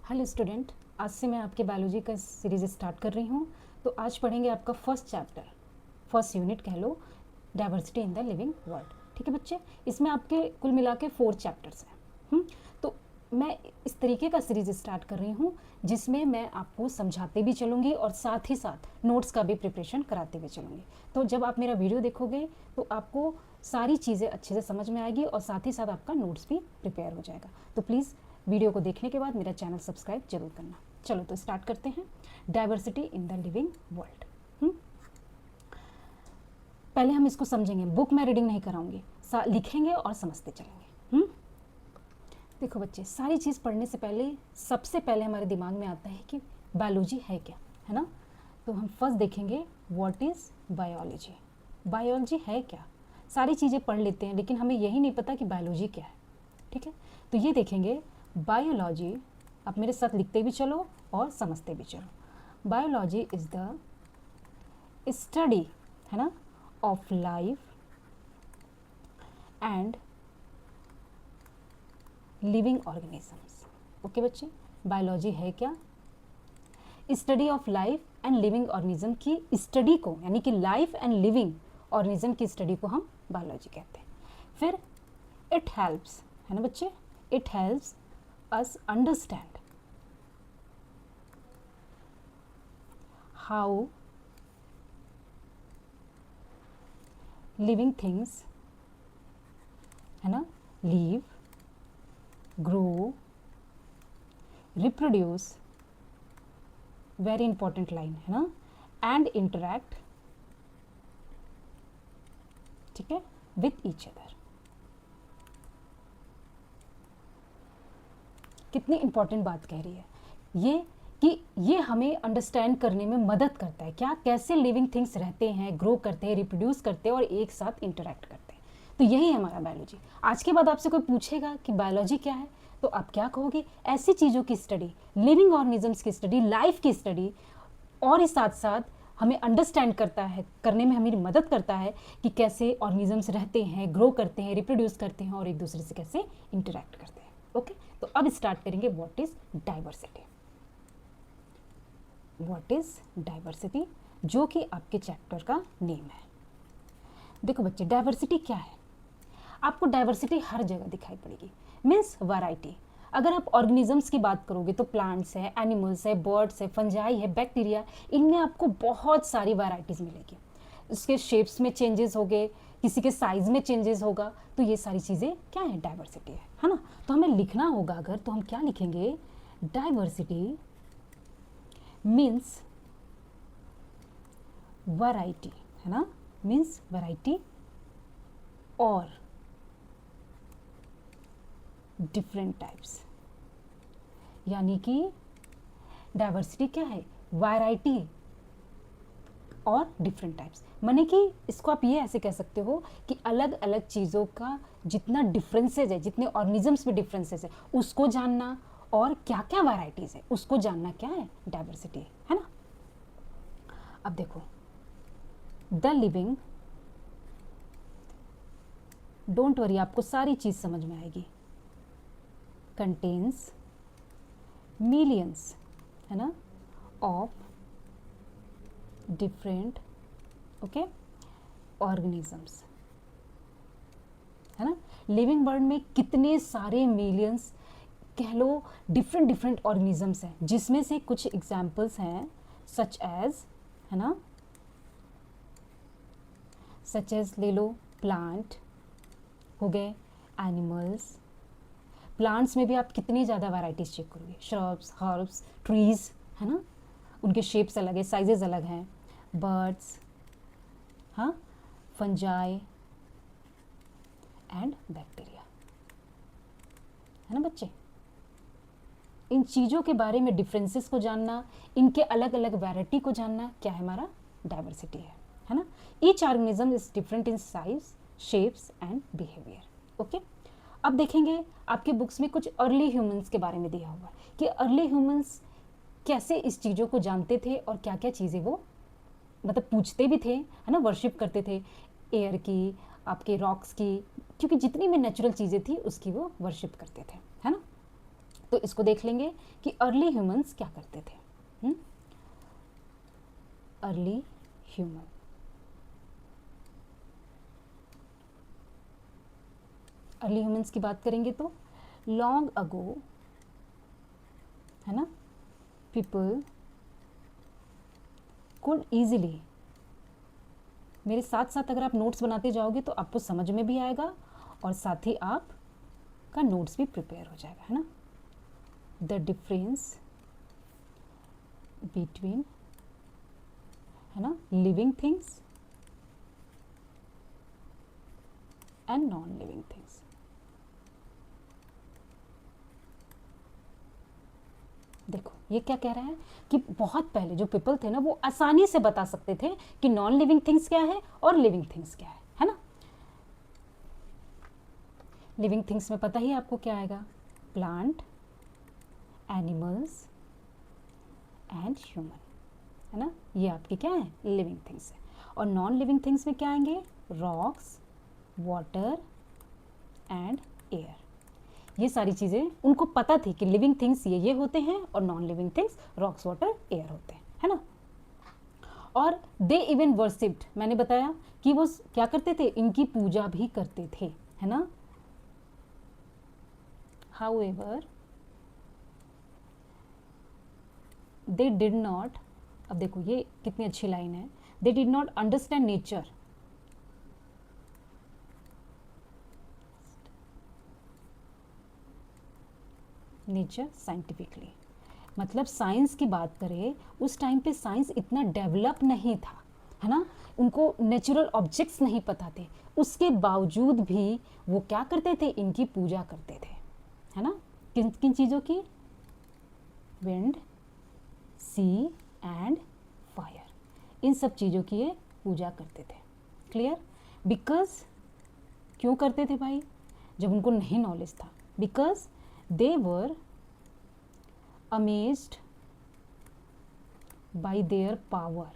Hello student, आज से मैं आपके बायोलॉजी का सीरीज़ स्टार्ट कर रही हूँ। तो आज पढ़ेंगे आपका फर्स्ट चैप्टर, फर्स्ट यूनिट कह लो, diversity in the living world. ठीक है बच्चे, इसमें आपके कुल मिला के 4 चैप्टर्स हैं। तो मैं इस तरीके का सीरीज़ स्टार्ट कर रही हूँ जिसमें मैं आपको समझाते भी चलूँगी और साथ ही साथ नोट्स का भी प्रिपरेशन कराते हुए चलूँगी। तो जब आप मेरा वीडियो देखोगे तो आपको सारी चीज़ें अच्छे से समझ में आएगी और साथ ही साथ आपका नोट्स भी प्रिपेयर हो जाएगा। तो प्लीज़ वीडियो को देखने के बाद मेरा चैनल सब्सक्राइब जरूर करना। चलो तो स्टार्ट करते हैं, diversity in the living world. पहले हम इसको समझेंगे, बुक में रीडिंग नहीं कराऊंगी, लिखेंगे और समझते चलेंगे। देखो बच्चे, सारी चीज़ पढ़ने से पहले सबसे पहले हमारे दिमाग में आता है कि बायोलॉजी है क्या, है ना। तो हम फर्स्ट देखेंगे व्हाट इज़ बायोलॉजी। बायोलॉजी है क्या, सारी चीज़ें पढ़ लेते हैं लेकिन हमें यही नहीं पता कि बायोलॉजी क्या है। ठीक है, तो ये देखेंगे बायोलॉजी। आप मेरे साथ लिखते भी चलो और समझते भी चलो। बायोलॉजी इज द स्टडी, है ना, of life and living organisms. Okay बच्चे, बायोलॉजी है क्या, study of life and living organism की स्टडी को, यानी कि लाइफ एंड लिविंग ऑर्गेनिज्म की स्टडी को हम बायोलॉजी कहते हैं। फिर इट हेल्प्स, है ना बच्चे, it helps us understand how living things, है ना, live, grow, reproduce, very important line, है ना, and interact, ठीक है, with each other। कितनी इंपॉर्टेंट बात कह रही है ये, कि ये हमें अंडरस्टैंड करने में मदद करता है, क्या, कैसे लिविंग थिंग्स रहते हैं, ग्रो करते हैं, रिप्रोड्यूस करते हैं और एक साथ इंटरेक्ट करते हैं। तो यही है हमारा बायोलॉजी। आज के बाद आपसे कोई पूछेगा कि बायोलॉजी क्या है, तो आप क्या कहोगे, ऐसी चीज़ों की स्टडी, लिविंग ऑर्गेनिजम्स की स्टडी, लाइफ की स्टडी, और इस साथ साथ हमें अंडरस्टैंड करता है, करने में हमें मदद करता है कि कैसे ऑर्गेनिजम्स रहते हैं, ग्रो करते हैं, रिप्रोड्यूस करते हैं और एक दूसरे से कैसे इंटरेक्ट करते हैं। ओके, तो अब स्टार्ट करेंगे what is diversity. What is diversity, जो कि आपके चैप्टर का नेम है। देखो बच्चे, डाइवर्सिटी क्या है, आपको डाइवर्सिटी हर जगह दिखाई पड़ेगी, मीन्स वैरायटी। अगर आप ऑर्गेनिजम्स की बात करोगे तो प्लांट्स है, एनिमल्स है, बर्ड्स है, फंजाई है, बैक्टीरिया, इनमें आपको बहुत सारी वैरायटीज मिलेगी। उसके शेप्स में चेंजेस हो गए, किसी के साइज में चेंजेस होगा, तो ये सारी चीज़ें क्या है, डाइवर्सिटी है ना। तो हमें लिखना होगा अगर, तो हम क्या लिखेंगे, डाइवर्सिटी मीन्स वैरायटी, है ना, मीन्स वैरायटी और डिफरेंट टाइप्स। यानी कि डाइवर्सिटी क्या है, वैरायटी और डिफरेंट टाइप्स। माने कि इसको आप ये ऐसे कह सकते हो कि अलग अलग चीज़ों का जितना डिफरेंसेज है, जितने ऑर्गेनिजम्स में डिफरेंसेज है, उसको जानना, और क्या क्या वैरायटीज़ है उसको जानना, क्या है, डाइवर्सिटी है ना। अब देखो, द लिविंग, डोंट वरी, आपको सारी चीज़ समझ में आएगी, कंटेन्स मिलियंस, है ना, ऑफ डिफरेंट, ओके, ऑर्गेनिजम्स, है ना। लिविंग वर्ल्ड में कितने सारे मिलियंस, कह लो, डिफरेंट डिफरेंट ऑर्गेनिजम्स हैं, जिसमें से कुछ एग्जाम्पल्स हैं सच एज, है ना, सच एज ले लो, प्लांट हो गए, एनिमल्स, प्लांट्स में भी आप कितनी ज़्यादा वैराइटीज चेक करोगे, श्रब्स, हर्ब्स, ट्रीज, है ना, उनके शेप्स अलग है, साइजेस अलग हैं, बर्ड्स, हाँ, फंजाई एंड बैक्टीरिया, है ना बच्चे। इन चीज़ों के बारे में डिफरेंसेस को जानना, इनके अलग अलग वैरायटी को जानना, क्या है, हमारा डाइवर्सिटी है ना। Each organism is different in size, shapes and behaviour. Okay, अब देखेंगे आपके बुक्स में कुछ अर्ली ह्यूमंस के बारे में दिया हुआ है कि अर्ली ह्यूमंस कैसे इस चीज़ों को जानते थे और क्या क्या चीज़ें वो मतलब पूछते भी थे, है ना, वर्शिप करते थे, एयर की, आपके रॉक्स की, क्योंकि जितनी भी नेचुरल चीज़ें थी उसकी वो वर्शिप करते थे, है ना। तो इसको देख लेंगे कि अर्ली ह्यूमंस क्या करते थे। अर्ली ह्यूमन, अर्ली ह्यूमंस की बात करेंगे तो लॉन्ग अगो, है ना, पीपल कुड ईजिली, मेरे साथ साथ अगर आप नोट्स बनाते जाओगे तो आपको समझ में भी आएगा और साथ ही आपका नोट्स भी प्रिपेयर हो जाएगा, है ना। द डिफरेंस बिटवीन, है ना, living things and non living things. देखो ये क्या कह रहा है कि बहुत पहले जो पीपल थे ना वो आसानी से बता सकते थे कि नॉन लिविंग थिंग्स क्या है और लिविंग थिंग्स क्या है ना। लिविंग थिंग्स में पता ही आपको क्या आएगा, प्लांट, एनिमल्स एंड ह्यूमन, है ना, ये आपकी क्या है, लिविंग थिंग्स है। और नॉन लिविंग थिंग्स में क्या आएंगे, रॉक्स, वाटर एंड एयर। ये सारी चीज़ें उनको पता थी कि लिविंग थिंग्स ये होते हैं और non living things rocks, water, air होते हैं, है ना। और दे इवन वर्शिप्ड, मैंने बताया कि वो क्या करते थे, इनकी पूजा भी करते थे, है ना। हाउएवर दे डिड नॉट, अब देखो ये कितनी अच्छी लाइन है, they did not understand nature, nature scientifically, मतलब साइंस की बात करें उस टाइम पे साइंस इतना डेवलप नहीं था, है ना, उनको नेचुरल ऑब्जेक्ट्स नहीं पता थे, उसके बावजूद भी वो क्या करते थे, इनकी पूजा करते थे, है ना। किन किन चीज़ों की, विंड, सी एंड फायर, इन सब चीज़ों की ये पूजा करते थे। क्लियर, बिकॉज क्यों करते थे भाई, जब उनको नहीं नॉलेज था, because they were amazed bye their power,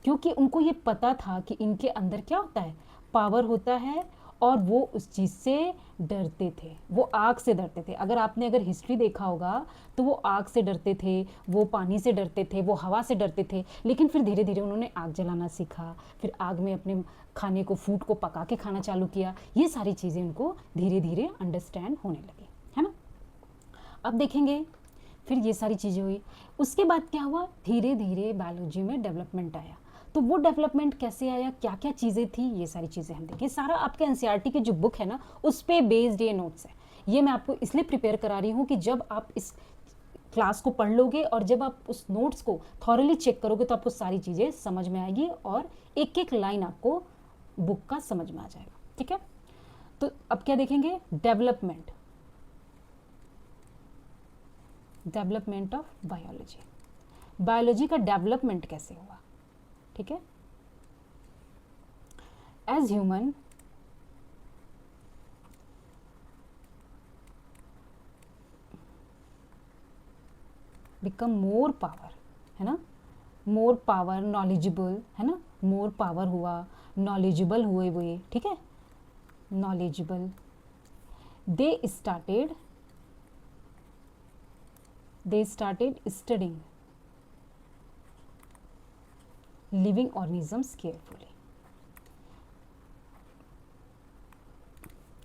क्योंकि उनको ये पता था कि इनके अंदर क्या होता है, पावर होता है, और वो उस चीज़ से डरते थे, वो आग से डरते थे। अगर हिस्ट्री देखा होगा तो वो आग से डरते थे, वो पानी से डरते थे, वो हवा से डरते थे, लेकिन फिर धीरे धीरे उन्होंने आग जलाना सीखा, फिर आग में अपने खाने को, फूड को पका के खाना चालू किया, ये सारी चीज़ें उनको धीरे धीरे अंडरस्टैंड होने लगी, है ना। अब देखेंगे फिर ये सारी चीज़ें हुई, उसके बाद क्या हुआ, धीरे धीरे बायोलॉजी में डेवलपमेंट आया। तो वो डेवलपमेंट कैसे आया, क्या क्या चीज़ें थी, ये सारी चीज़ें हम देखें। सारा आपके एनसीईआरटी की जो बुक है ना उस पर बेस्ड ये नोट्स है। ये मैं आपको इसलिए प्रिपेयर करा रही हूँ कि जब आप इस क्लास को पढ़ लोगे और जब आप उस नोट्स को थॉरली चेक करोगे तो आपको सारी चीज़ें समझ में आएगी और एक एक लाइन आपको बुक का समझ में आ जाएगा, ठीक है। तो अब क्या देखेंगे, डेवलपमेंट, डेवलपमेंट ऑफ बायोलॉजी, बायोलॉजी का डेवलपमेंट कैसे हुआ, ठीक है। As human become more power, है ना, मोर पावर, नॉलेजेबल, है ना, मोर पावर हुआ, नॉलेजेबल हुए, ठीक है, नॉलेजेबल, दे started studying living organisms carefully।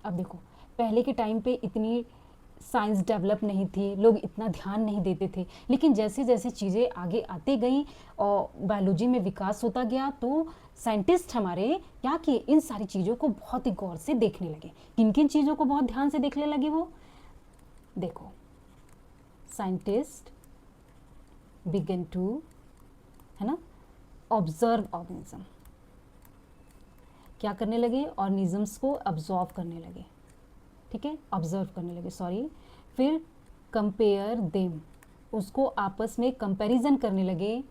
अब देखो पहले के टाइम पे इतनी साइंस डेवलप नहीं थी, लोग इतना ध्यान नहीं देते थे, लेकिन जैसे जैसे चीज़ें आगे आते गई और बायोलॉजी में विकास होता गया तो साइंटिस्ट हमारे क्या किए, इन सारी चीज़ों को बहुत ही गौर से देखने लगे। किन किन चीज़ों को बहुत ध्यान से देखने लगे, वो देखो, साइंटिस्ट बिगन टू, है ना, ऑब्जर्व ऑर्गेनिज्म, क्या करने लगे, ऑर्गेनिजम्स को ऑब्जर्व करने लगे, ठीक है, ऑब्जर्व करने लगे, सॉरी। फिर कंपेयर देम, उसको आपस में कंपैरिजन करने लगे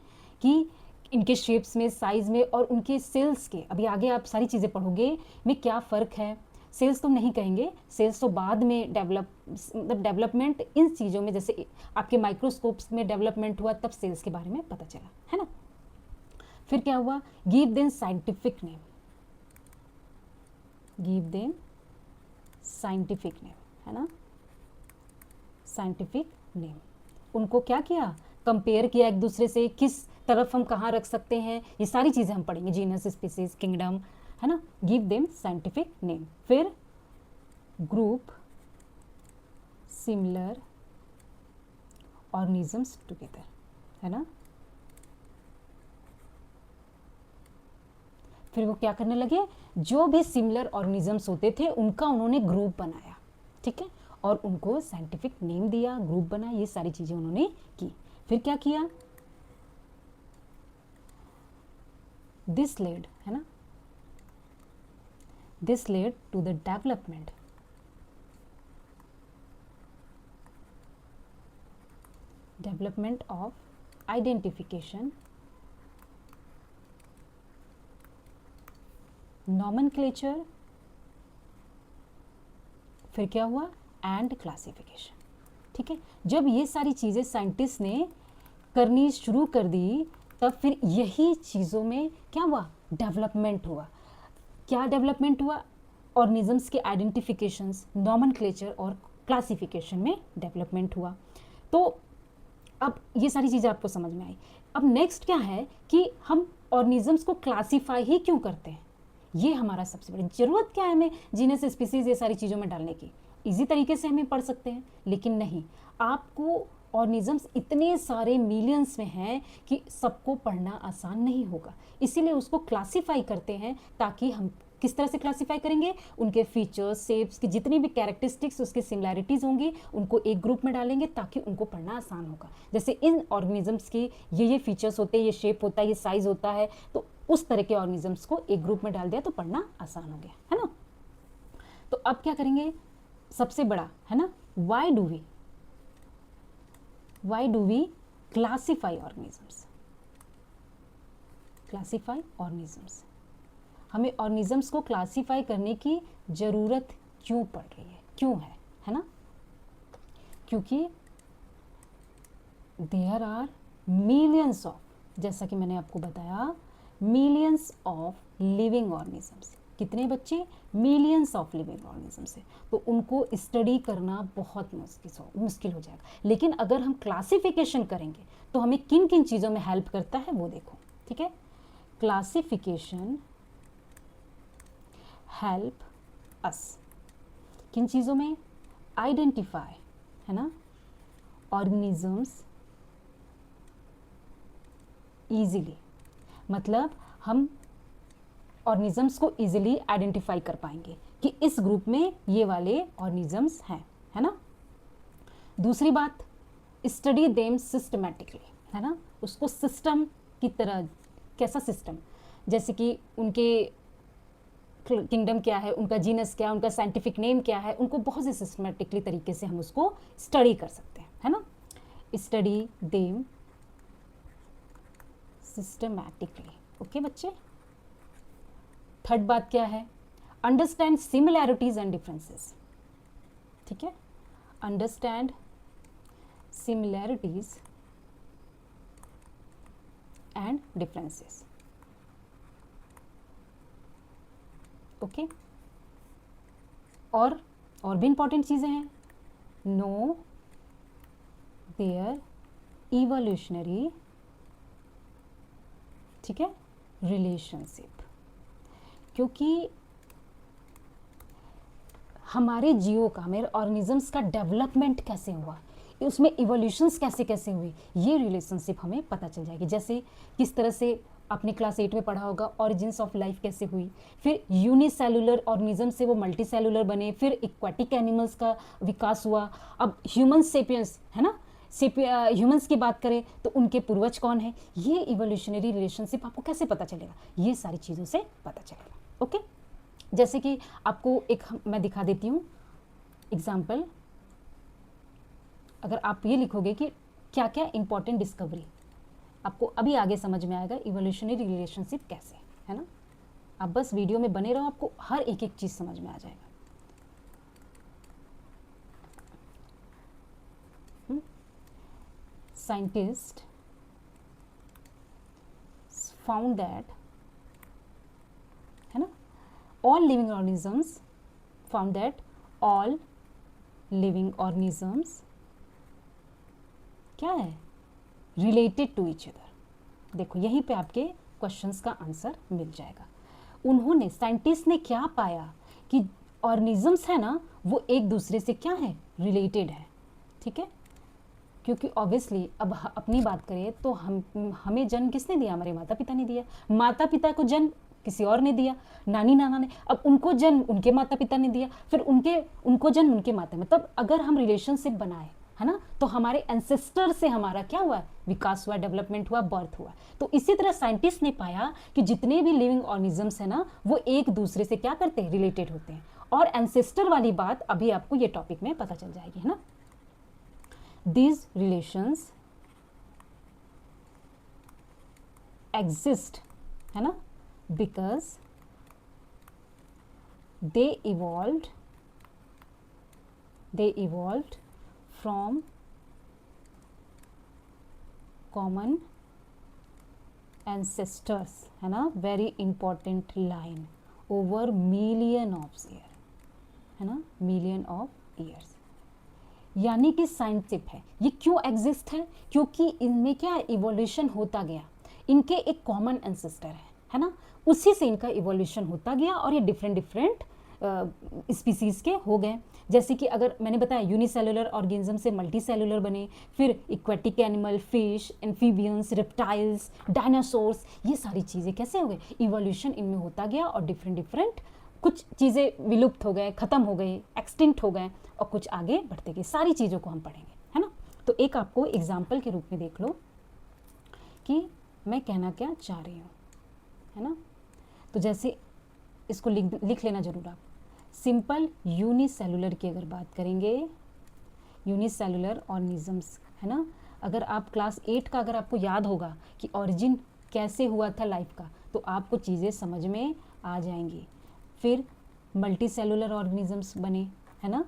कि इनके शेप्स में, साइज में और उनके सेल्स के, अभी आगे आप सारी चीज़ें पढ़ोगे में क्या फ़र्क है, सेल्स तो नहीं कहेंगे, सेल्स तो बाद में डेवलपमेंट इन चीज़ों में, जैसे आपके माइक्रोस्कोप्स में डेवलपमेंट हुआ तब सेल्स के बारे में पता चला, है ना। फिर क्या हुआ, give them scientific name, give them scientific name, है ना, साइंटिफिक नेम। उनको क्या किया, कंपेयर किया एक दूसरे से, किस तरफ हम कहाँ रख सकते हैं, ये सारी चीज़ें हम पढ़ेंगे, जीनस, स्पीसीज, किंगडम, है ना। Give them scientific name. फिर ग्रुप सिमिलर ऑर्गेनिजम्स टुगेदर, है ना। फिर वो क्या करने लगे, जो भी सिमिलर ऑर्गेनिजम्स होते थे उनका उन्होंने ग्रुप बनाया, ठीक है, और उनको साइंटिफिक नेम दिया, ग्रुप बनाया, ये सारी चीज़ें उन्होंने की। फिर क्या किया, दिस लेड, है ना, this led to the development of identification, nomenclature, फिर क्या हुआ, एंड क्लासिफिकेशन, ठीक है। जब ये सारी चीज़ें साइंटिस्ट ने करनी शुरू कर दी, तब फिर यही चीज़ों में क्या हुआ, डेवलपमेंट हुआ। क्या डेवलपमेंट हुआ, ऑर्गेनिजम्स के आइडेंटिफिकेशंस, नॉमेनक्लेचर और क्लासिफिकेशन में डेवलपमेंट हुआ। तो अब ये सारी चीज़ें आपको समझ में आई। अब नेक्स्ट क्या है कि हम ऑर्गेनिजम्स को क्लासीफाई ही क्यों करते हैं, ये हमारा सबसे बड़ी ज़रूरत क्या है हमें जीनस, स्पीसीज, ये सारी चीज़ों में डालने की। इजी तरीके से हमें पढ़ सकते हैं, लेकिन नहीं, आपको ऑर्गेनिजम्स इतने सारे मिलियंस में हैं कि सबको पढ़ना आसान नहीं होगा, इसीलिए उसको क्लासीफाई करते हैं। ताकि हम किस तरह से क्लासीफाई करेंगे, उनके फीचर्स, शेप्स की जितनी भी कैरेक्टरिस्टिक्स, उसकी सिमिलैरिटीज़ होंगी, उनको एक ग्रुप में डालेंगे ताकि उनको पढ़ना आसान होगा। जैसे इन ऑर्गेनिजम्स की ये फीचर्स होते हैं, ये शेप होता है, ये साइज होता है, तो उस तरह के ऑर्गेनिजम्स को एक ग्रुप में डाल दिया तो पढ़ना आसान हो गया, है ना। तो अब क्या करेंगे, सबसे बड़ा, है ना, why do we classify organisms, हमें ऑर्गेनिजम्स को क्लासीफाई करने की ज़रूरत क्यों पड़ रही है, क्यों है ना। क्योंकि देयर आर मिलियंस ऑफ, जैसा कि मैंने आपको बताया, मिलियंस ऑफ लिविंग ऑर्गेनिजम्स। कितने बच्चे, मिलियंस ऑफ लिविंग ऑर्गेनिजम्स है, तो उनको स्टडी करना बहुत मुश्किल हो जाएगा। लेकिन अगर हम क्लासिफिकेशन करेंगे तो हमें किन किन चीज़ों में हेल्प करता है वो देखो, ठीक है। क्लासिफिकेशन हेल्प अस किन चीज़ों में, आइडेंटिफाई, है ना, ऑर्गेनिजम्स ईजिली, मतलब हम ऑर्गेनिजम्स को ईजिली आइडेंटिफाई कर पाएंगे कि इस ग्रुप में ये वाले ऑर्गेनिजम्स हैं, है ना। दूसरी बात, स्टडी देम सिस्टमैटिकली, है ना, उसको सिस्टम की तरह, कैसा सिस्टम, जैसे कि उनके किंगडम क्या है, उनका जीनस क्या है, उनका साइंटिफिक नेम क्या है, उनको बहुत ही सिस्टमैटिकली तरीके से हम उसको स्टडी कर सकते हैं, है ना। स्टडी देम सिस्टमैटिकली, ओके बच्चे। थर्ड बात क्या है, अंडरस्टैंड सिमिलैरिटीज एंड डिफरेंसेस, ठीक है, understand similarities and differences, okay. और भी इंपॉर्टेंट चीजें हैं, नो देयर इवोल्यूशनरी, ठीक है, रिलेशनशिप, क्योंकि हमारे जीवों का, मेरे ऑर्गेनिजम्स का डेवलपमेंट कैसे हुआ, उसमें इवोल्यूशंस कैसे कैसे हुई, ये रिलेशनशिप हमें पता चल जाएगी। जैसे किस तरह से आपने क्लास 8 में पढ़ा होगा, ऑरिजिन्स ऑफ लाइफ कैसे हुई, फिर यूनिसेलुलर ऑर्गेनिज्म से वो मल्टी सेलुलर बने, फिर एक्वाटिक एनिमल्स का विकास हुआ, अब ह्यूमन सेपियंस, है ना, ह्यूमंस की बात करें तो उनके पूर्वज कौन है, ये इवोल्यूशनरी रिलेशनशिप आपको कैसे पता चलेगा, ये सारी चीज़ों से पता चलेगा, ओके। जैसे कि आपको एक मैं दिखा देती हूँ एग्जाम्पल, अगर आप ये लिखोगे कि क्या क्या इंपॉर्टेंट डिस्कवरी, आपको अभी आगे समझ में आएगा इवोल्यूशनरी रिलेशनशिप कैसे, है ना। आप बस वीडियो में बने रहो, आपको हर एक एक चीज़ समझ में आ जाएगा। Scientists found that, है ना, all living organisms found that all living organisms क्या है, रिलेटेड टू ईच अदर। देखो यहीं पे आपके क्वेश्चंस का आंसर मिल जाएगा। उन्होंने, साइंटिस्ट ने क्या पाया कि ऑर्गेनिजम्स है ना वो एक दूसरे से क्या है, रिलेटेड है। ठीक है, क्योंकि ऑब्वियसली अब अपनी बात करें तो हमें जन्म किसने दिया, हमारे माता पिता ने दिया। माता पिता को जन्म किसी और ने दिया, नानी नाना ने, अब उनको जन्म उनके माता पिता ने दिया, फिर उनको जन्म उनके माता, मतलब अगर हम रिलेशनशिप बनाए है ना तो हमारे एंसेस्टर से हमारा क्या हुआ, विकास हुआ, डेवलपमेंट हुआ, बर्थ हुआ। तो इसी तरह साइंटिस्ट ने पाया कि जितने भी लिविंग ऑर्गेनिजम्स है ना वो एक दूसरे से क्या करते हैं, रिलेटेड होते हैं। और एंसेस्टर वाली बात अभी आपको ये टॉपिक में पता चल जाएगी, है ना। These relations exist, है ना, because they evolved from common ancestors, है ना, very important line, over million of years, है ना, million of years। यानी कि साइंटिफिक है, ये क्यों एग्जिस्ट है, क्योंकि इनमें क्या इवोल्यूशन होता गया, इनके एक कॉमन एंसेस्टर है ना, उसी से इनका इवोल्यूशन होता गया और ये डिफरेंट स्पीसीज के हो गए। जैसे कि अगर मैंने बताया यूनिसेलुलर ऑर्गेनिज्म से मल्टी सेलुलर बने, फिर aquatic animal, fish, amphibians, reptiles, dinosaurs, ये सारी चीज़ें कैसे हो गए, इवोल्यूशन इनमें होता गया और डिफरेंट कुछ चीज़ें विलुप्त हो गए, ख़त्म हो गए, एक्सटिंक्ट हो गए और कुछ आगे बढ़ते गए। सारी चीज़ों को हम पढ़ेंगे, है ना। तो एक आपको एग्जाम्पल के रूप में देख लो कि मैं कहना क्या चाह रही हूँ, है ना। तो जैसे इसको लिख लेना जरूर आप। सिंपल यूनिसेलुलर की अगर बात करेंगे, यूनिसेलुलर ऑर्गेनिजम्स, है ना, अगर आप क्लास 8 का अगर आपको याद होगा कि ऑरिजिन कैसे हुआ था लाइफ का, तो आपको चीज़ें समझ में आ जाएंगी। फिर मल्टी सेलुलर ऑर्गेनिजम्स बने, है ना,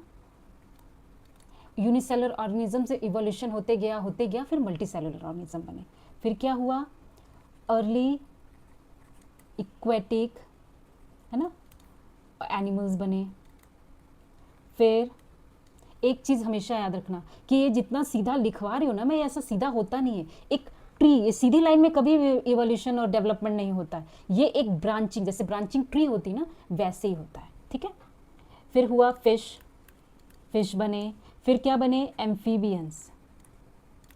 यूनिसेलुलर ऑर्गेनिज्म से इवोल्यूशन होते गया, फिर मल्टी सेलुलर ऑर्गेनिज्म बने। फिर क्या हुआ, अर्ली इक्वेटिक, है ना, एनिमल्स बने। फिर एक चीज़ हमेशा याद रखना कि ये जितना सीधा लिखवा रही हो ना मैं, ऐसा सीधा होता नहीं है। एक ट्री, ये सीधी लाइन में कभी इवोल्यूशन और डेवलपमेंट नहीं होता है, ये एक ब्रांचिंग, जैसे ब्रांचिंग ट्री होती है ना वैसे ही होता है। ठीक है, फिर हुआ फिश बने। फिर क्या बने, एम्फीबियंस।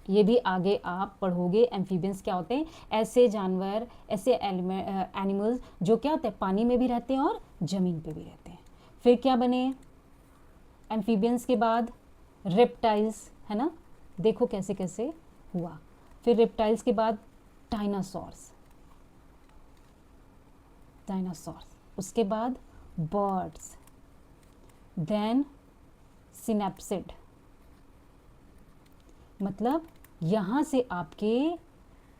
ये भी आगे आप पढ़ोगे, एम्फीबियंस क्या होते हैं, ऐसे जानवर, ऐसे एनिमल्स जो क्या होते हैं, पानी में भी रहते हैं और ज़मीन पे भी रहते हैं। फिर क्या बने एम्फीबियंस के बाद, रेप्टाइल्स, है ना, देखो कैसे कैसे हुआ। फिर रेप्टाइल्स के बाद डायनासोर्स, उसके बाद बर्ड्स, देन सिनेप्सिड, मतलब यहाँ से आपके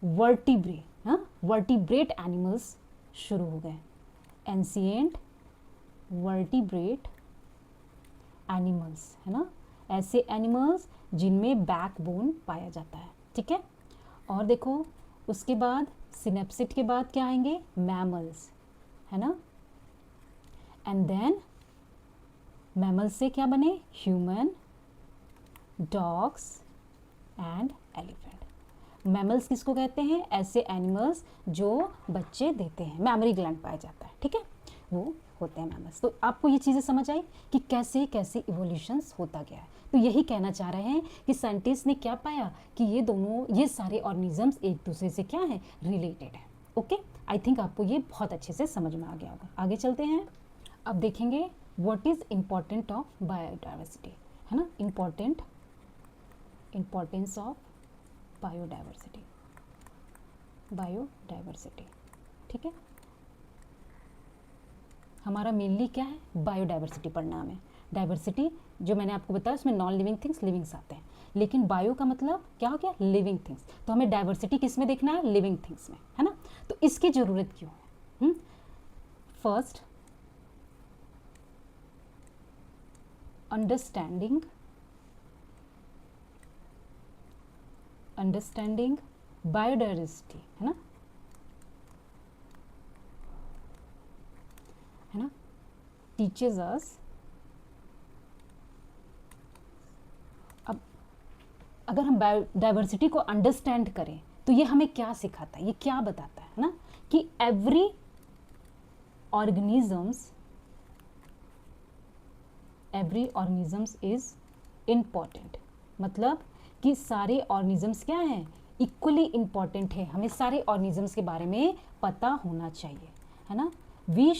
वर्टिब्रेट एनिमल्स शुरू हो गए, एंशिएंट वर्टिब्रेट एनिमल्स, है ना, ऐसे एनिमल्स जिनमें बैकबोन पाया जाता है। ठीक है, और देखो उसके बाद सिनेप्सिड के बाद क्या आएंगे, मैमल्स, है ना, एंड देन मैमल्स से क्या बने, human, dogs and elephant. Mammals किसको कहते हैं, ऐसे एनिमल्स जो बच्चे देते हैं, मैमरी ग्लैंड पाया जाता है। ठीक है, वो होते हैं मैमल्स। तो आपको ये चीज़ें समझ आई कि कैसे कैसे इवोल्यूशंस होता गया है। तो यही कहना चाह रहे हैं कि साइंटिस्ट ने क्या पाया कि ये सारे ऑर्गेनिजम्स एक दूसरे से क्या है, रिलेटेड है। ओके, आई थिंक आपको ये बहुत अच्छे से समझ में आ गया होगा। आगे चलते हैं, अब देखेंगे what is important of biodiversity, है ना, इम्पोर्टेंस ऑफ बायोडाइवर्सिटी। ठीक है, हमारा मेनली क्या है, बायोडाइवर्सिटी पढ़ना हमें। डाइवर्सिटी जो मैंने आपको बताया उसमें नॉन लिविंग थिंग्स, लिविंग्स आते हैं, लेकिन बायो का मतलब क्या हो गया, लिविंग थिंग्स। तो हमें डाइवर्सिटी किस में देखना है, लिविंग थिंग्स में, है ना। तो इसकी ज़रूरत क्यों है, फर्स्ट अंडरस्टैंडिंग बायोडाइवर्सिटी, है ना, टीचेज अस अगर हम बायोडाइवर्सिटी को अंडरस्टैंड करें तो ये हमें क्या सिखाता है, ये क्या बताता है ना, कि एवरी ऑर्गेनिजम्स इज इम्पॉर्टेंट, मतलब कि सारे ऑर्गेनिजम्स क्या हैं, इक्वली इम्पॉर्टेंट है, हमें सारे ऑर्गेनिजम्स के बारे में पता होना चाहिए, है ना। We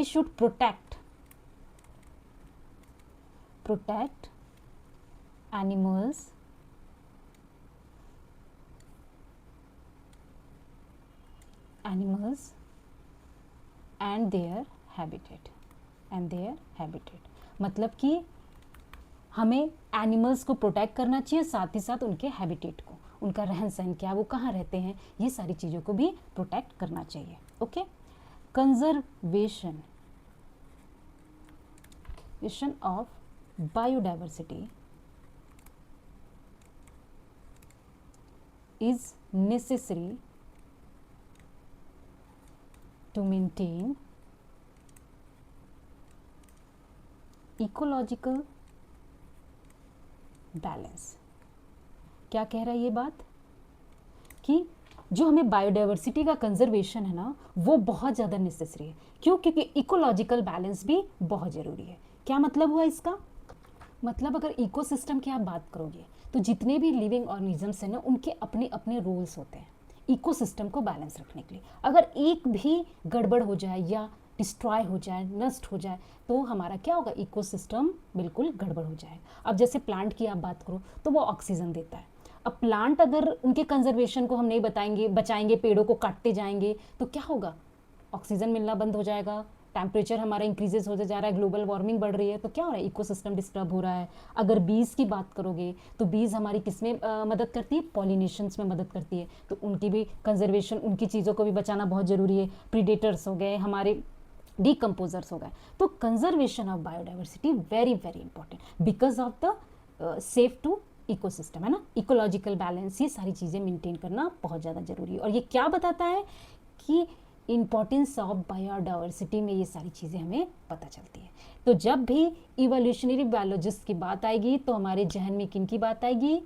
should protect animals and their habitat, मतलब कि हमें एनिमल्स को प्रोटेक्ट करना चाहिए, साथ ही साथ उनके हैबिटेट को, उनका रहन सहन क्या, वो कहाँ रहते हैं, ये सारी चीज़ों को भी प्रोटेक्ट करना चाहिए। Okay, conservation of biodiversity is necessary to maintain ecological balance. क्या कह रहा है ये बात, कि जो हमें बायोडाइवर्सिटी का कंजर्वेशन है ना, वो बहुत ज़्यादा नेसेसरी है। क्यों? क्योंकि इकोलॉजिकल बैलेंस भी बहुत ज़रूरी है। क्या मतलब हुआ इसका, मतलब अगर इकोसिस्टम की आप बात करोगे तो जितने भी लिविंग ऑर्गेनिजम्स हैं ना, उनके अपने अपने रोल्स होते हैं इकोसिस्टम को बैलेंस रखने के लिए। अगर एक भी गड़बड़ हो जाए या डिस्ट्रॉय हो जाए, नष्ट हो जाए, तो हमारा क्या होगा, इकोसिस्टम बिल्कुल गड़बड़ हो जाएगा। अब जैसे प्लांट की आप बात करो तो वो ऑक्सीजन देता है। अब प्लांट अगर उनके कंजर्वेशन को हम नहीं बताएंगे, बचाएंगे, पेड़ों को काटते जाएंगे, तो क्या होगा, ऑक्सीजन मिलना बंद हो जाएगा, टेम्परेचर हमारा इंक्रीजेस होते जा रहा है, ग्लोबल वार्मिंग बढ़ रही है, तो क्या हो रहा है, इकोसिस्टम डिस्टर्ब हो रहा है। अगर बीज की बात करोगे तो बीज हमारी किसमें मदद करती है, पॉलिनेशंस में मदद करती है, तो उनकी भी कंजर्वेशन, उनकी चीज़ों को भी बचाना बहुत ज़रूरी है। प्रीडेटर्स हो गए, हमारे डिकम्पोजर्स हो गए, तो conservation of biodiversity very very important because of the safe to ecosystem, है ना, इकोलॉजिकल बैलेंस, ये सारी चीज़ें मेंटेन करना बहुत ज़्यादा ज़रूरी है। और ये क्या बताता है कि इम्पॉर्टेंस ऑफ बायोडाइवर्सिटी में ये सारी चीज़ें हमें पता चलती है। तो जब भी इवोल्यूशनरी बायोलॉजिस्ट की बात आएगी तो हमारे जहन में किन की बात आएगी,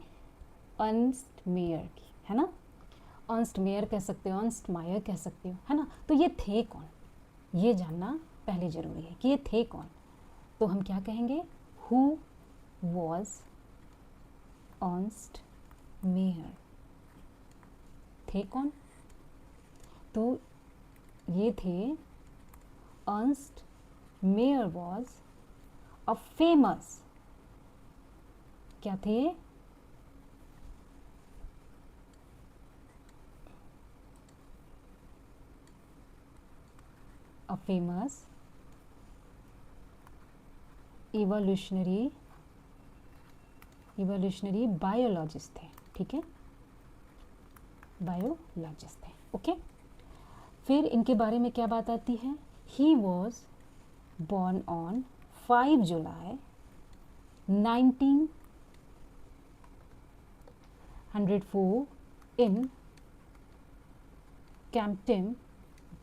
अर्नस्ट मेयर की, है ना, अर्नस्ट मेयर कह सकते हो, अर्नस्ट मायर कह सकते हो, है ना। तो ये थे कौन, ये जानना पहले ज़रूरी है कि ये थे कौन। तो हम क्या कहेंगे, हु वॉज अर्नस्ट मेयर, थे कौन, तो ये थे, Ernst Mayr was a famous, क्या थे, अ फेमस इवोल्यूशनरी बायोलॉजिस्ट थे, ठीक है, बायोलॉजिस्ट थे। ओके, फिर इनके बारे में क्या बात आती है, he was born on 5 July 1904 in Kempten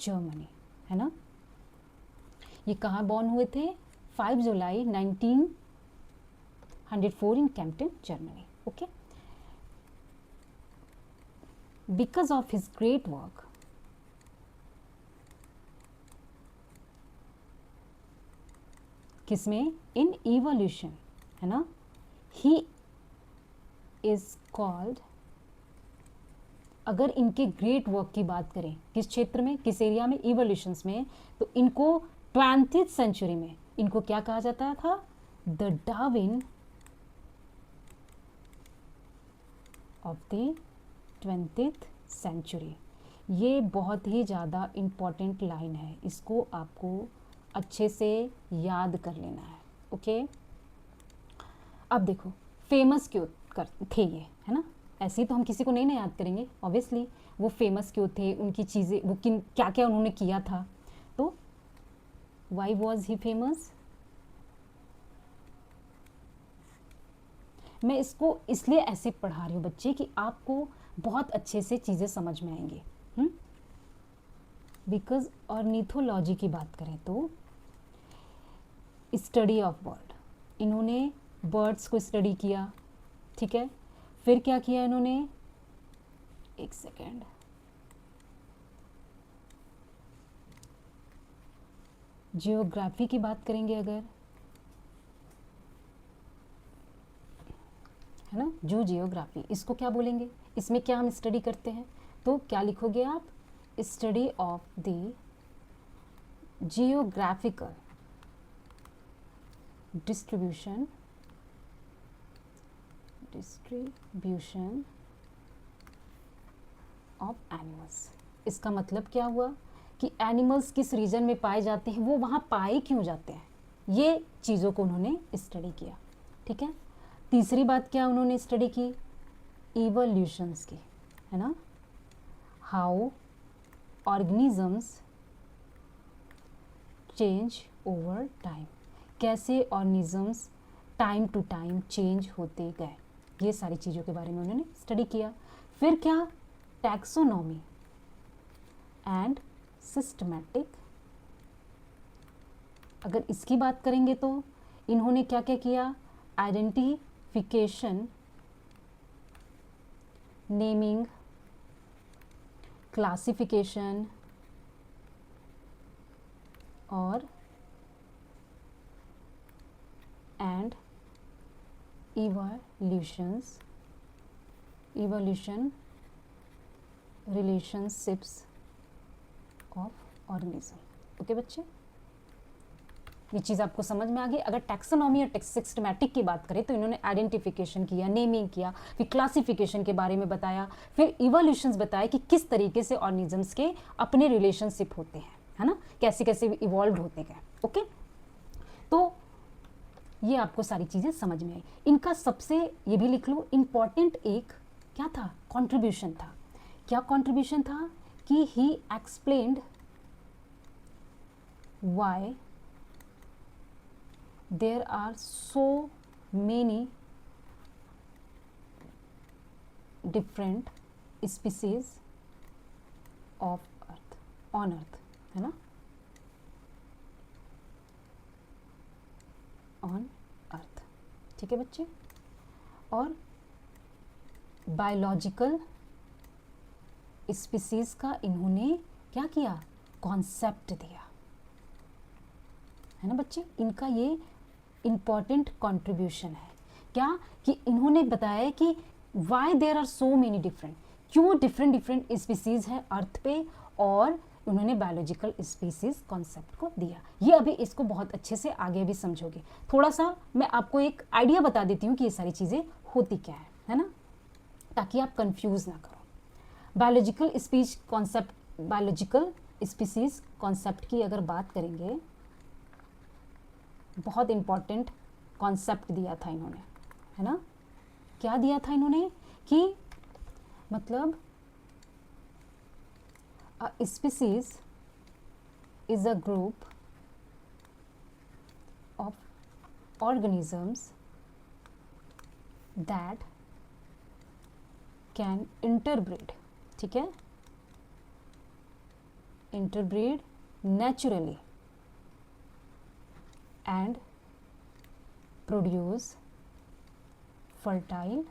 Germany, है ना। ये कहाँ बॉर्न हुए थे, 5 जुलाई 1904 in Kempten Germany. Okay, because of his great work किसमें, इन इवोल्यूशन, है ना, ही इज कॉल्ड, अगर इनके ग्रेट वर्क की बात करें किस क्षेत्र में, किस एरिया में, इवोल्यूशंस में, तो इनको 20th सेंचुरी में इनको क्या कहा जाता था, the Darwin of the 20th century. ये बहुत ही ज़्यादा इम्पॉर्टेंट लाइन है, इसको आपको अच्छे से याद कर लेना है। ओके, अब देखो फेमस क्यों थे ये, है ना, ऐसे ही तो हम किसी को नहीं ना याद करेंगे, ऑब्वियसली वो फेमस क्यों थे, उनकी चीज़ें, वो किन क्या क्या उन्होंने किया था, तो वाई वॉज ही फेमस, मैं इसको इसलिए ऐसे पढ़ा रही हूँ बच्चे कि आपको बहुत अच्छे से चीज़ें समझ में आएंगी। बिकॉज ऑर्निथोलॉजी की बात करें तो स्टडी ऑफ बर्ड, इन्होंने बर्ड्स को स्टडी किया, ठीक है। फिर क्या किया इन्होंने, एक सेकेंड, जियोग्राफी की बात करेंगे अगर, है ना, जू जियोग्राफी, इसको क्या बोलेंगे, इसमें क्या हम स्टडी करते हैं, तो क्या लिखोगे आप, study of the geographical distribution of animals. इसका मतलब क्या हुआ कि एनिमल्स किस रीजन में पाए जाते हैं, वो वहाँ पाए क्यों जाते हैं, ये चीज़ों को उन्होंने स्टडी किया। ठीक है। तीसरी बात क्या उन्होंने स्टडी की, इवोल्यूशंस की, है ना, how organisms change over time, कैसे organisms time to time change होते गए, ये सारी चीज़ों के बारे में उन्होंने स्टडी किया। फिर क्या, टैक्सोनॉमी एंड सिस्टमैटिक, अगर इसकी बात करेंगे तो इन्होंने क्या क्या किया, आइडेंटिफिकेशन, नेमिंग, क्लासिफिकेशन और and evolution relationships of organism. Okay बच्चे, ये चीज़ आपको समझ में आ गई। अगर टैक्सोनॉमी और सिस्टमैटिक की बात करें तो इन्होंने आइडेंटिफिकेशन किया, नेमिंग किया, फिर क्लासिफिकेशन के बारे में बताया, फिर इवोल्यूशंस बताया कि किस तरीके से ऑर्गेनिजम्स के अपने रिलेशनशिप होते हैं, है ना, कैसे कैसे इवॉल्व होते गए। ओके, तो ये आपको सारी चीज़ें समझ में आई। इनका सबसे, ये भी लिख लो, इम्पॉर्टेंट एक क्या था, कॉन्ट्रीब्यूशन था। क्या कॉन्ट्रीब्यूशन था कि he explained why there are so many different species of earth on earth, है ना, on earth। ठीक है बच्चे, और बायोलॉजिकल स्पीसीज का इन्होंने क्या किया, कॉन्सेप्ट दिया, है ना बच्चे। इनका ये इम्पॉर्टेंट कंट्रीब्यूशन है, क्या कि इन्होंने बताया कि why there are so many different, क्यों डिफरेंट डिफरेंट स्पीसीज हैं अर्थ पे, और उन्होंने बायोलॉजिकल स्पीसीज कॉन्सेप्ट को दिया। ये अभी इसको बहुत अच्छे से आगे भी समझोगे। थोड़ा सा मैं आपको एक आइडिया बता देती हूँ कि ये सारी चीज़ें होती क्या है ना, ताकि आप कंफ्यूज ना करो। Biological speech concept, biological species concept की अगर बात करेंगे, बहुत इम्पॉर्टेंट कॉन्सेप्ट दिया था इन्होंने, है ना। क्या दिया था इन्होंने कि मतलब a species is a group of organisms that can interbreed, ठीक है, interbreed naturally and produce fertile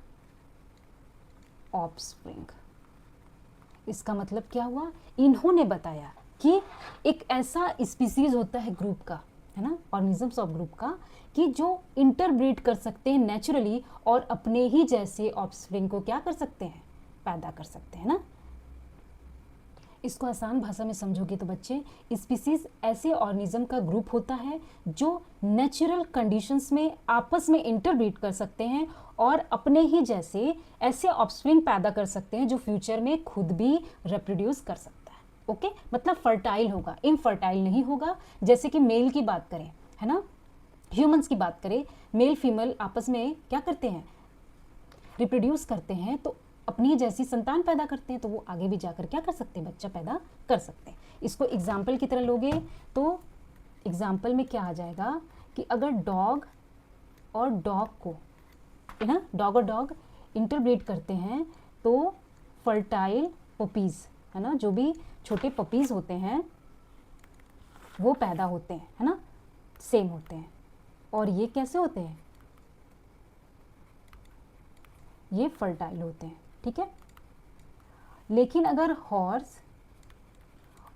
offspring। इसका मतलब क्या हुआ, इन्होंने बताया कि एक ऐसा स्पीसीज होता है ग्रुप का, है ना, ऑर्गेनिजम्स ऑफ ग्रुप का, कि जो इंटरब्रीड कर सकते हैं नेचुरली और अपने ही जैसे ऑफस्प्रिंग को क्या कर सकते हैं, पैदा कर सकते हैं ना। इसको आसान भाषा में समझोगे तो बच्चे, स्पीसीज ऐसे ऑर्गेनिज्म का ग्रुप होता है जो नेचुरल कंडीशंस में आपस में इंटरब्रीड कर सकते हैं और अपने ही जैसे ऐसे ऑफस्प्रिंग पैदा कर सकते हैं जो फ्यूचर में खुद भी रिप्रोड्यूस कर सकता है। ओके, मतलब फर्टाइल होगा, इनफर्टाइल नहीं होगा। जैसे कि मेल की बात करें, है ना, ह्यूमंस की बात करें, मेल फीमेल आपस में क्या करते हैं, रिप्रोड्यूस करते हैं, तो अपनी जैसी संतान पैदा करते हैं, तो वो आगे भी जाकर क्या कर सकते हैं, बच्चा पैदा कर सकते हैं। इसको एग्जाम्पल की तरह लोगे तो एग्जाम्पल में क्या आ जाएगा कि अगर डॉग और डॉग को, है ना, डॉग और डॉग इंटरब्रीड करते हैं तो फर्टाइल पपीज़, है ना, जो भी छोटे पपीज़ होते हैं वो पैदा होते हैं, है ना, सेम होते हैं। और ये कैसे होते हैं, ये फर्टाइल होते हैं, ठीक है। लेकिन अगर हॉर्स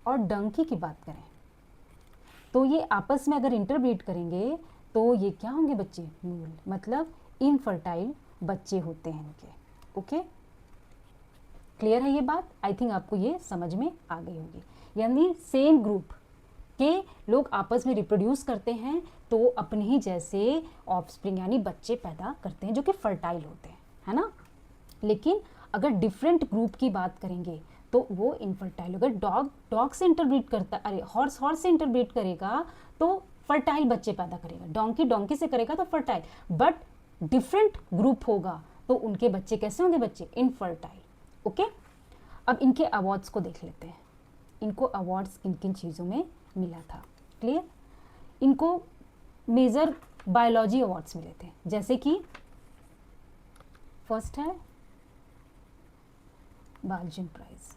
और डंकी की बात करें तो ये आपस में अगर इंटरब्रीड करेंगे तो ये क्या होंगे बच्चे, म्यूल, मतलब इनफर्टाइल बच्चे होते हैं इनके। ओके, क्लियर है ये बात? आई थिंक आपको ये समझ में आ गई होगी। यानी सेम ग्रुप के लोग आपस में रिप्रोड्यूस करते हैं तो अपने ही जैसे ऑफस्प्रिंग यानी बच्चे पैदा करते हैं जो कि फर्टाइल होते हैं, है ना। लेकिन अगर डिफरेंट ग्रुप की बात करेंगे तो वो इनफर्टाइल। अगर डॉग से इंटरब्रीड करता, अरे हॉर्स से इंटरब्रीड करेगा तो फर्टाइल बच्चे पैदा करेगा, डोंकी से करेगा तो फर्टाइल। बट डिफरेंट ग्रुप होगा तो उनके बच्चे कैसे होंगे बच्चे, इनफर्टाइल। ओके, अब इनके अवार्ड्स को देख लेते हैं। इनको अवार्ड्स किन किन चीज़ों में मिला था, क्लियर। इनको मेजर बायोलॉजी अवार्ड्स मिले थे, जैसे कि फर्स्ट है बाल्जिन प्राइज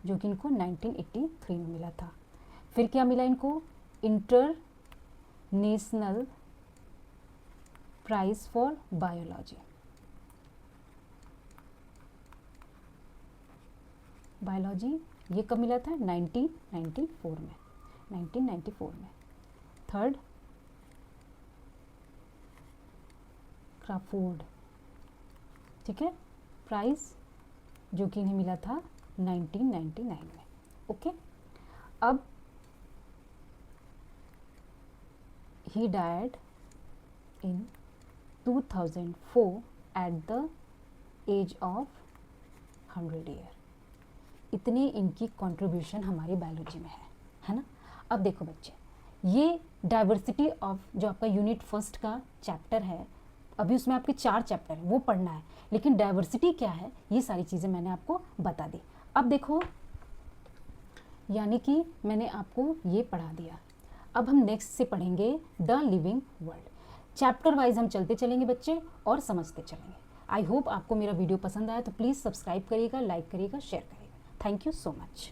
जो कि इनको 1983 में मिला था। फिर क्या मिला इनको, इंटरनेशनल प्राइज फॉर बायोलॉजी, ये कब मिला था, 1994 में। थर्ड क्राफोर्ड, ठीक है, प्राइज जो कि इन्हें मिला था 1999 में। ओके, अब he died in 2004 at the age of 100 year. इतनी इनकी कंट्रीब्यूशन हमारी बायोलॉजी में है ना। अब देखो बच्चे, ये डाइवर्सिटी ऑफ जो आपका यूनिट फर्स्ट का चैप्टर है, अभी उसमें आपके 4 चैप्टर हैं वो पढ़ना है, लेकिन डाइवर्सिटी क्या है ये सारी चीज़ें मैंने आपको बता दी। अब देखो, यानी कि मैंने आपको ये पढ़ा दिया। अब हम नेक्स्ट से पढ़ेंगे the living world. Chapter wise हम चलते चलेंगे बच्चे और समझते चलेंगे। आई होप आपको मेरा वीडियो पसंद आया तो प्लीज़ सब्सक्राइब करिएगा, लाइक करिएगा, शेयर करिएगा। Thank you so much.